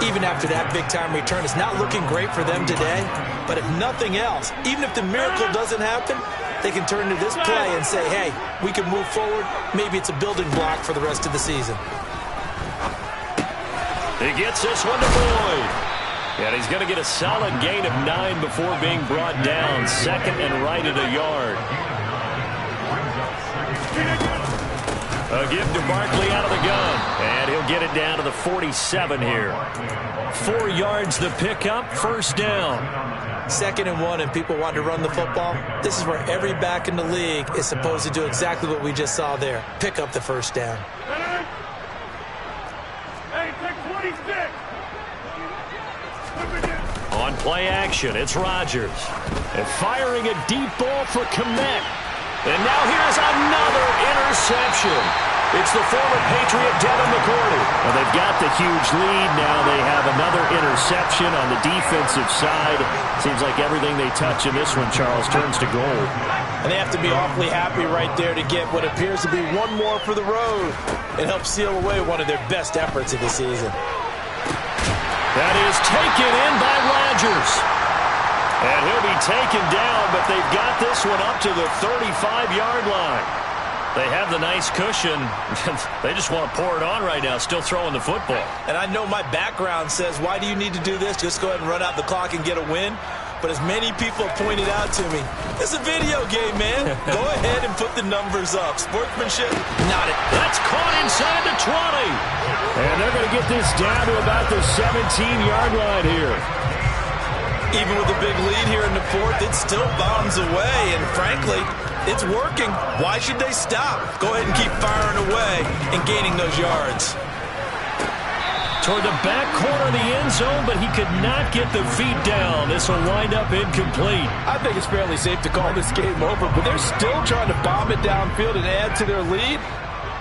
Speaker 2: Even after that big-time return, it's not looking great for them today. But if nothing else, even if the miracle doesn't happen, they can turn to this play and say, hey, we can move forward. Maybe it's a building block for the rest of the season.
Speaker 1: He gets this one to Boyd. And he's going to get a solid gain of 9 before being brought down. Second and right at a yard. A give to Barkley out of the gun. And he'll get it down to the 47 here. 4 yards the pickup, first down.
Speaker 2: 2nd and 1 and people want to run the football. This is where every back in the league is supposed to do exactly what we just saw there. Pick up the first down.
Speaker 5: Hey, pick 26.
Speaker 1: On play action, it's Rodgers. And firing a deep ball for Kmet. And now here's another interception. It's the former Patriot Devin McCourty. Well, they've got the huge lead. Now they have another interception on the defensive side. Seems like everything they touch in this one, Charles, turns to gold.
Speaker 4: And they have to be awfully happy right there to get what appears to be one more for the road. It helps seal away one of their best efforts of the season.
Speaker 1: That is taken in by Rodgers. And he'll be taken down, but they've got this one up to the 35-yard line. They have the nice cushion. They just want to pour it on right now, still throwing the football.
Speaker 2: And I know my background says, why do you need to do this? Just go ahead and run out the clock and get a win. But as many people have pointed out to me, it's a video game, man. Go ahead and put the numbers up. Sportsmanship, not it.
Speaker 1: That's caught inside the 20. And they're going to get this down to about the 17-yard line here.
Speaker 2: Even with a big lead here in the fourth, it still bombs away. And frankly, it's working. Why should they stop? Go ahead and keep firing away and gaining those yards.
Speaker 1: Toward the back corner of the end zone, but he could not get the feet down. This will wind up incomplete.
Speaker 4: I think it's fairly safe to call this game over, but they're still trying to bomb it downfield and add to their lead.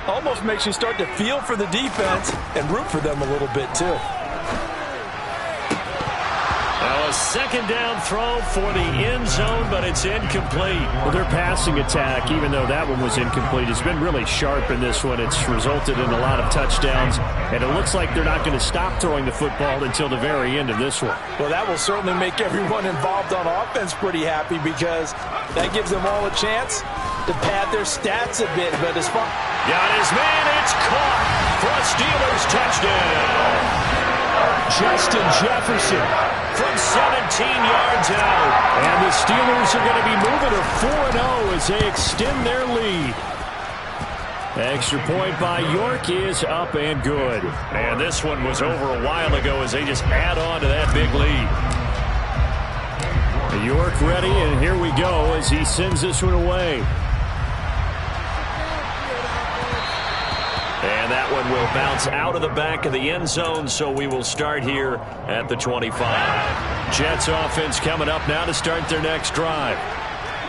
Speaker 4: Almost makes you start to feel for the defense and root for them a little bit, too.
Speaker 1: Now a second down throw for the end zone, but it's incomplete.
Speaker 3: Well, their passing attack, even though that one was incomplete, has been really sharp in this one. It's resulted in a lot of touchdowns, and it looks like they're not going to stop throwing the football until the very end of this one.
Speaker 4: Well, that will certainly make everyone involved on offense pretty happy because that gives them all a chance to pad their stats a bit. But as far
Speaker 1: got his man, it's caught for a Steelers touchdown.
Speaker 3: Justin Jefferson
Speaker 1: from 17 yards out.
Speaker 3: And the Steelers are going to be moving to 4-0 as they extend their lead. Extra point by York is up and good.
Speaker 1: And this one was over a while ago as they just add on to that big lead.
Speaker 3: York ready, and here we go as he sends this one away.
Speaker 1: And that one will bounce out of the back of the end zone, so we will start here at the 25. Jets offense coming up now to start their next drive.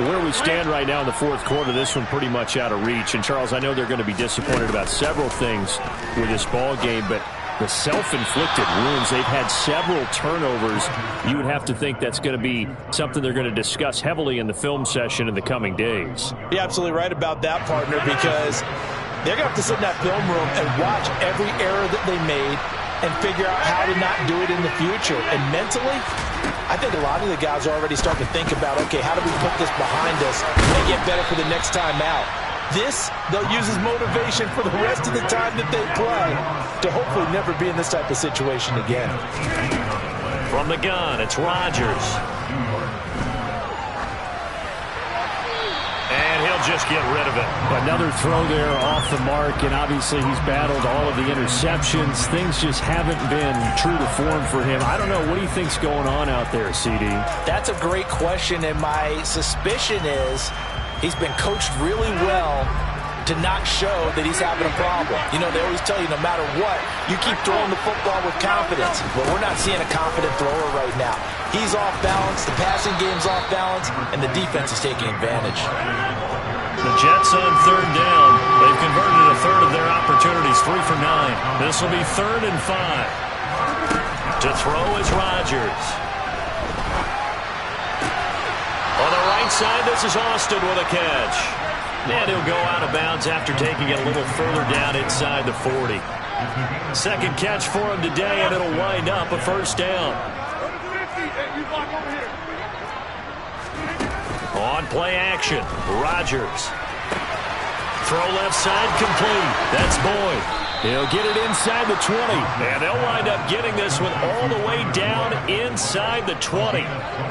Speaker 3: Where we stand right now in the fourth quarter, this one pretty much out of reach. And, Charles, I know they're going to be disappointed about several things with this ball game, but the self-inflicted wounds, they've had several turnovers. You would have to think that's going to be something they're going to discuss heavily in the film session in the coming days.
Speaker 4: You're absolutely right about that, partner, because they're going to have to sit in that film room and watch every error that they made and figure out how to not do it in the future. And mentally, I I think a lot of the guys are already starting to think about, okay, how do we put this behind us and get better for the next time out? This, they'll use as motivation for the rest of the time that they play to hopefully never be in this type of situation again.
Speaker 1: From the gun, it's Rodgers. And he'll just get rid of it.
Speaker 3: Another throw there off the mark, and obviously he's battled all of the interceptions. Things just haven't been true to form for him. I don't know. What do you think's going on out there, CD?
Speaker 4: That's a great question, and my suspicion is he's been coached really well to not show that he's having a problem. You know, they always tell you no matter what, you keep throwing the football with confidence. But we're not seeing a confident thrower right now. He's off balance, the passing game's off balance, and the defense is taking advantage.
Speaker 1: The Jets on third down. They've converted a third of their opportunities, 3 for 9. This will be 3rd and 5. To throw is Rodgers. On the right side, this is Austin with a catch. And he'll go out of bounds after taking it a little further down inside the 40. Second catch for him today, and it'll wind up a first down. On play action, Rodgers. Throw left side complete. That's Boyd. He'll get it inside the 20. And they'll wind up getting this one all the way down inside the 20.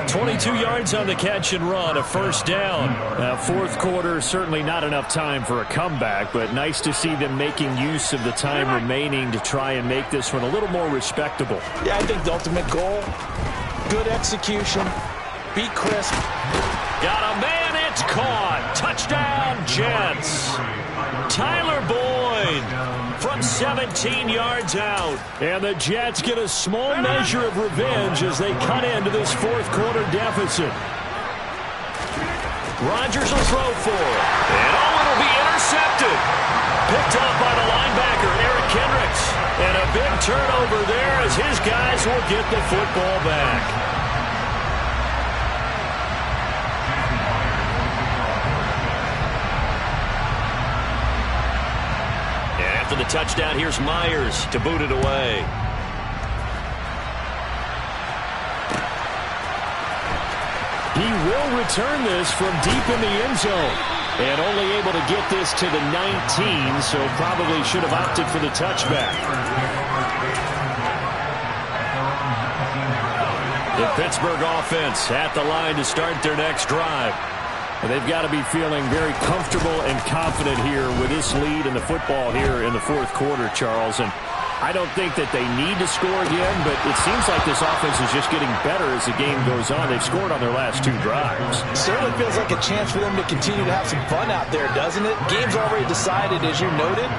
Speaker 1: 22 yards on the catch and run, a first down. Fourth quarter, certainly not enough time for a comeback, but nice to see them making use of the time remaining to try and make this one a little more respectable.
Speaker 4: Yeah, I think the ultimate goal, good execution, be crisp.
Speaker 1: Got a man, it's caught. Touchdown, Jets. Tyler Boyd from 17 yards out. And the Jets get a small measure of revenge as they cut into this fourth quarter deficit. Rodgers will throw for it. And it'll be intercepted. Picked up by the linebacker, Eric Kendricks. And a big turnover there as his guys will get the football back. After the touchdown, here's Myers to boot it away.
Speaker 3: He will return this from deep in the end zone. And only able to get this to the 19, so probably should have opted for the touchback.
Speaker 1: The Pittsburgh offense at the line to start their next drive.
Speaker 3: They've got to be feeling very comfortable and confident here with this lead in the football here in the fourth quarter, Charles. And I don't think that they need to score again, but it seems like this offense is just getting better as the game goes on. They've scored on their last 2 drives.
Speaker 4: Certainly feels like a chance for them to continue to have some fun out there, doesn't it? Game's already decided, as you noted,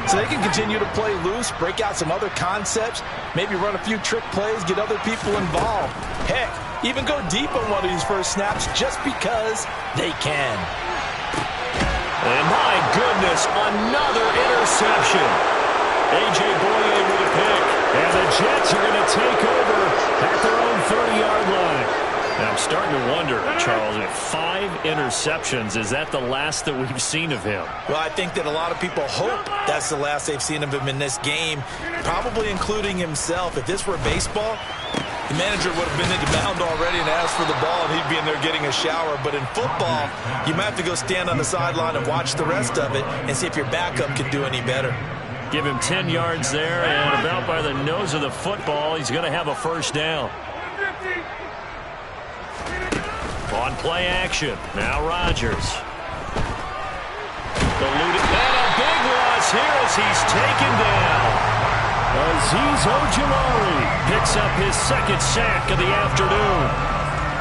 Speaker 4: so they can continue to play loose, break out some other concepts, maybe run a few trick plays, get other people involved. Heck, even go deep on one of these first snaps just because they can.
Speaker 1: And my goodness, another interception. A.J. Boye with a pick. And the Jets are going to take over at their own 30-yard line. And I'm starting to wonder, Charles, if 5 interceptions, is that the last that we've seen of him?
Speaker 2: Well, I think that a lot of people hope that's the last they've seen of him in this game, probably including himself. If this were baseball, the manager would have been in the mound already and asked for the ball, and he'd be in there getting a shower. But in football, you might have to go stand on the sideline and watch the rest of it and see if your backup can do any better.
Speaker 1: Give him 10 yards there, and about by the nose of the football, he's going to have a first down. On play action, now Rodgers. Eluded, and a big loss here as he's taken down.
Speaker 3: Azeez Ojulari
Speaker 1: Picks up his second sack of the afternoon.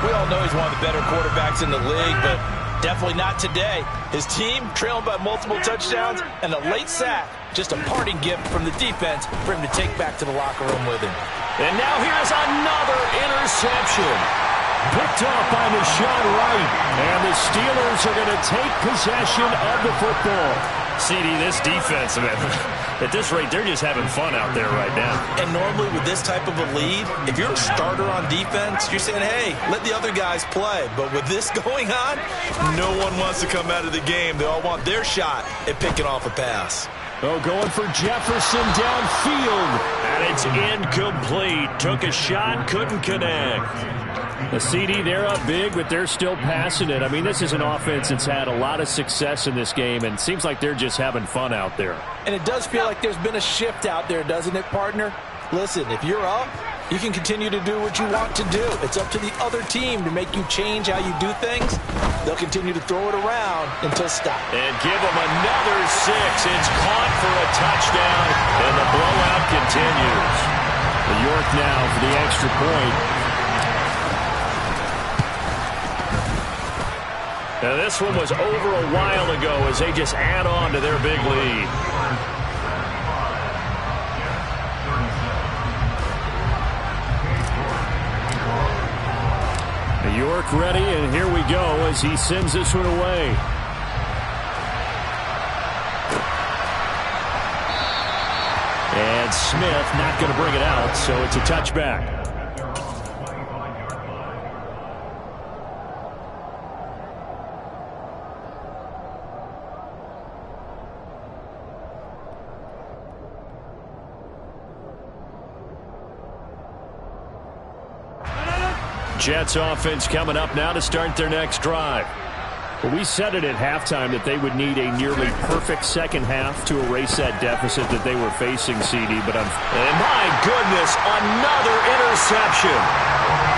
Speaker 4: We all know he's one of the better quarterbacks in the league, but definitely not today. His team trailing by multiple touchdowns and a late sack. Just a parting gift from the defense for him to take back to the locker room with him.
Speaker 1: And now here's another interception.
Speaker 3: picked up by Rashawn Wright. And the Steelers are going to take possession of the football.
Speaker 1: CD, this defense, man, at this rate, they're just having fun out there right now.
Speaker 2: And normally with this type of a lead, if you're a starter on defense, you're saying, hey, let the other guys play. But with this going on, no one wants to come out of the game. They all want their shot at picking off a pass.
Speaker 3: Oh, going for Jefferson downfield.
Speaker 1: And it's incomplete. Took a shot, couldn't connect.
Speaker 3: The CD, they're up big, but they're still passing it. I mean, this is an offense that's had a lot of success in this game, and it seems like they're just having fun out there.
Speaker 4: And it does feel like there's been a shift out there, doesn't it, partner? Listen, if you're up, you can continue to do what you want to do. It's up to the other team to make you change how you do things. They'll continue to throw it around until stopped.
Speaker 1: And give them another 6. It's caught for a touchdown, and the blowout continues.
Speaker 3: York now for the extra point.
Speaker 1: Now this one was over a while ago as they just add on to their big lead.
Speaker 3: York ready, and here we go as he sends this one away. And Smith not going to bring it out, so it's a touchback.
Speaker 1: Jets offense coming up now to start their next drive.
Speaker 3: Well, we said it at halftime that they would need a nearly perfect second half to erase that deficit that they were facing, CD. But
Speaker 1: and my goodness, another interception.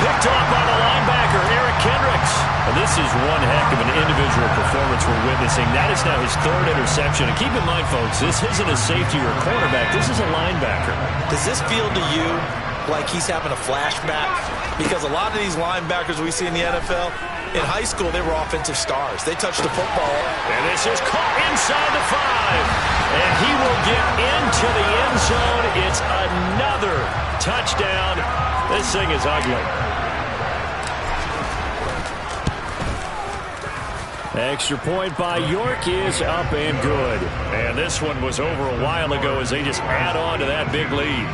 Speaker 1: Picked off by the linebacker, Eric Kendricks. And this is one heck of an individual performance we're witnessing. That is now his 3rd interception. And keep in mind, folks, this isn't a safety or a cornerback. This is a linebacker.
Speaker 2: Does this feel to you like he's having a flashback? Because a lot of these linebackers we see in the NFL, in high school, they were offensive stars. They touched the football.
Speaker 1: And this is caught inside the 5. And he will get into the end zone. It's another touchdown. This thing is ugly.
Speaker 3: Extra point by York is up and good.
Speaker 1: And this one was over a while ago as they just add on to that big lead.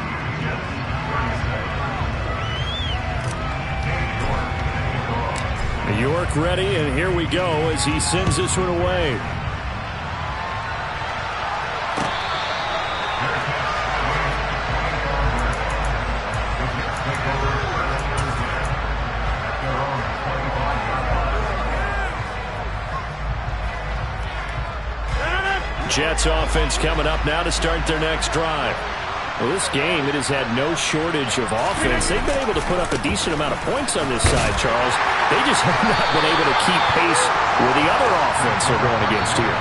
Speaker 3: York ready, and here we go as he sends this one away. Jets offense coming up now to start their next drive. Well, this game, it has had no shortage of offense. They've been able to put up a decent amount of points on this side, Charles. They just have not been able to keep pace with the other offense they're going against here.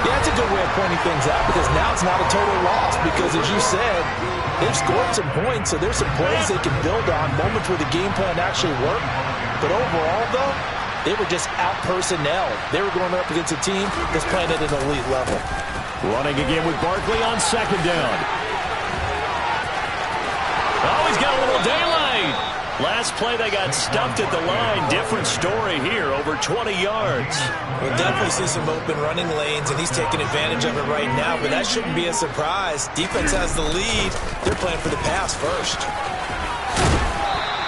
Speaker 4: Yeah, that's a good way of pointing things out because now it's not a total loss because, as you said, they've scored some points, so there's some plays they can build on, moments where the game plan actually worked. But overall, though, they were just out-personnel. They were going up against a team that's playing at an elite level.
Speaker 3: Running again with Barkley on 2nd down.
Speaker 1: Oh, he's got a little daylight. Last play, they got stuffed at the line. Different story here, over 20 yards.
Speaker 2: We'll definitely see some open running lanes, and he's taking advantage of it right now, but that shouldn't be a surprise. Defense has the lead. They're playing for the pass first.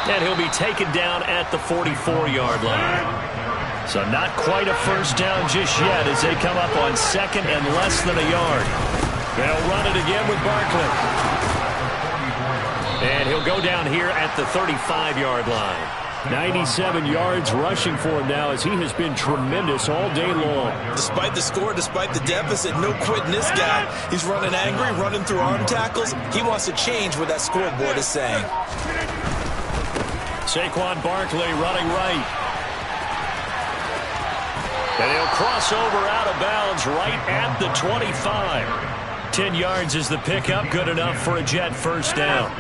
Speaker 1: And he'll be taken down at the 44-yard line. So not quite a first down just yet as they come up on 2nd and less than a yard. They'll run it again with Barkley. And he'll go down here at the 35-yard line.
Speaker 3: 97 yards rushing for him now as he has been tremendous all day long.
Speaker 2: Despite the score, despite the deficit, no quitting this guy. He's running angry, running through arm tackles. He wants to change what that scoreboard is saying.
Speaker 1: Saquon Barkley running right. And he'll cross over out of bounds right at the 25. 10 yards is the pickup, good enough for a Jet first down.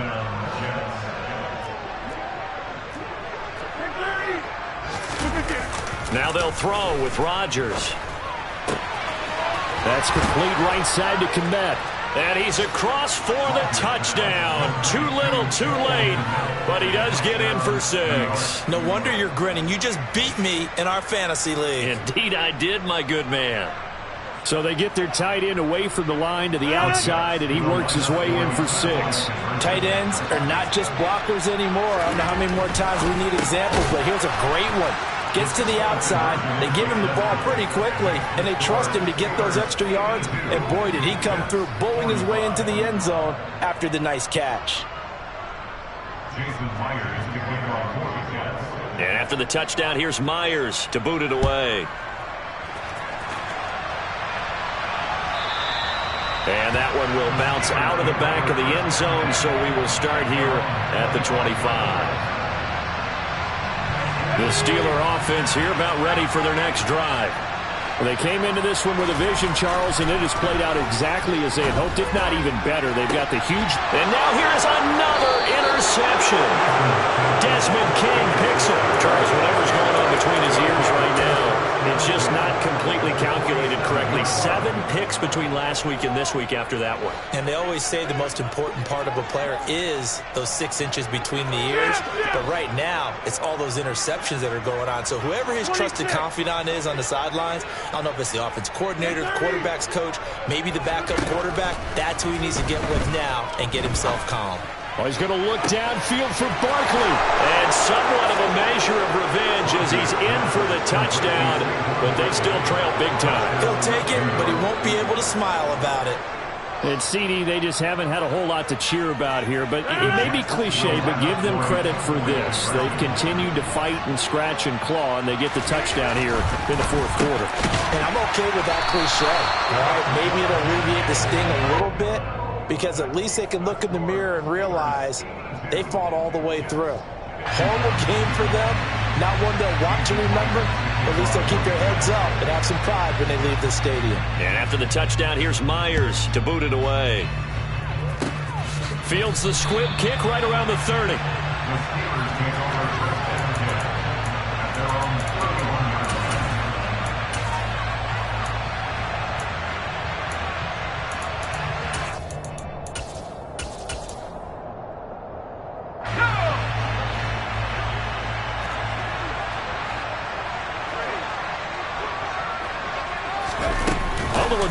Speaker 1: Now they'll throw with Rodgers.
Speaker 3: That's complete right side to Kmet.
Speaker 1: And he's across for the touchdown. Too little, too late, but he does get in for 6.
Speaker 2: No wonder you're grinning. You just beat me in our fantasy league.
Speaker 1: Indeed I did, my good man.
Speaker 3: So they get their tight end away from the line to the outside, and he works his way in for 6.
Speaker 4: Tight ends are not just blockers anymore. I don't know how many more times we need examples, but here's a great one. Gets to the outside, they give him the ball pretty quickly, and they trust him to get those extra yards, and boy, did he come through, bowling his way into the end zone after the nice catch.
Speaker 1: And after the touchdown, here's Myers to boot it away. And that one will bounce out of the back of the end zone, so we will start here at the 25. The Steeler offense here about ready for their next drive.
Speaker 3: Well, they came into this one with a vision, Charles, and it has played out exactly as they had hoped, if not even better. They've got the huge...
Speaker 1: And now here's another interception. Desmond King picks it. Charles, whatever's going on between his ears right now, it's just not completely calculated correctly. 7 picks between last week and this week after that one.
Speaker 2: And they always say the most important part of a player is those 6 inches between the ears. But right now, it's all those interceptions that are going on. So whoever his trusted confidant is on the sidelines, I don't know if it's the offense coordinator, the quarterback's coach, maybe the backup quarterback, that's who he needs to get with now and get himself calm.
Speaker 3: Oh, he's going to look downfield for Barkley.
Speaker 1: And somewhat of a measure of revenge as he's in for the touchdown, but they still trail big time.
Speaker 2: He'll take it, but he won't be able to smile about it.
Speaker 3: And CD, they just haven't had a whole lot to cheer about here, but it may be cliche, but give them credit for this. They've continued to fight and scratch and claw, and they get the touchdown here in the fourth quarter.
Speaker 2: And I'm okay with that cliche, all right? Maybe it'll alleviate the sting a little bit, because at least they can look in the mirror and realize they fought all the way through. Horrible game for them, not one they'll want to remember, but at least they'll keep their heads up and have some pride when they leave the stadium.
Speaker 1: And after the touchdown, here's Myers to boot it away. Fields the squib kick right around the 30.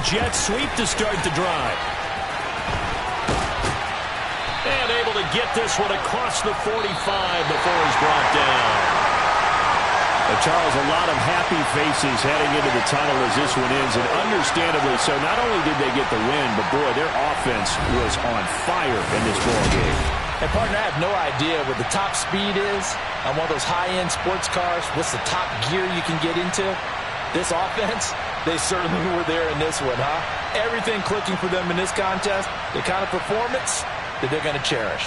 Speaker 1: Jet sweep to start the drive. And able to get this one across the 45 before he's brought down.
Speaker 3: Charles, a lot of happy faces heading into the tunnel as this one ends, and understandably so. Not only did they get the win, but boy, their offense was on fire in this ball game.
Speaker 4: And partner, I have no idea what the top speed is on one of those high-end sports cars. What's the top gear you can get into? This offense, they certainly were there in this one, huh? Everything clicking for them in this contest, the kind of performance that they're going to cherish.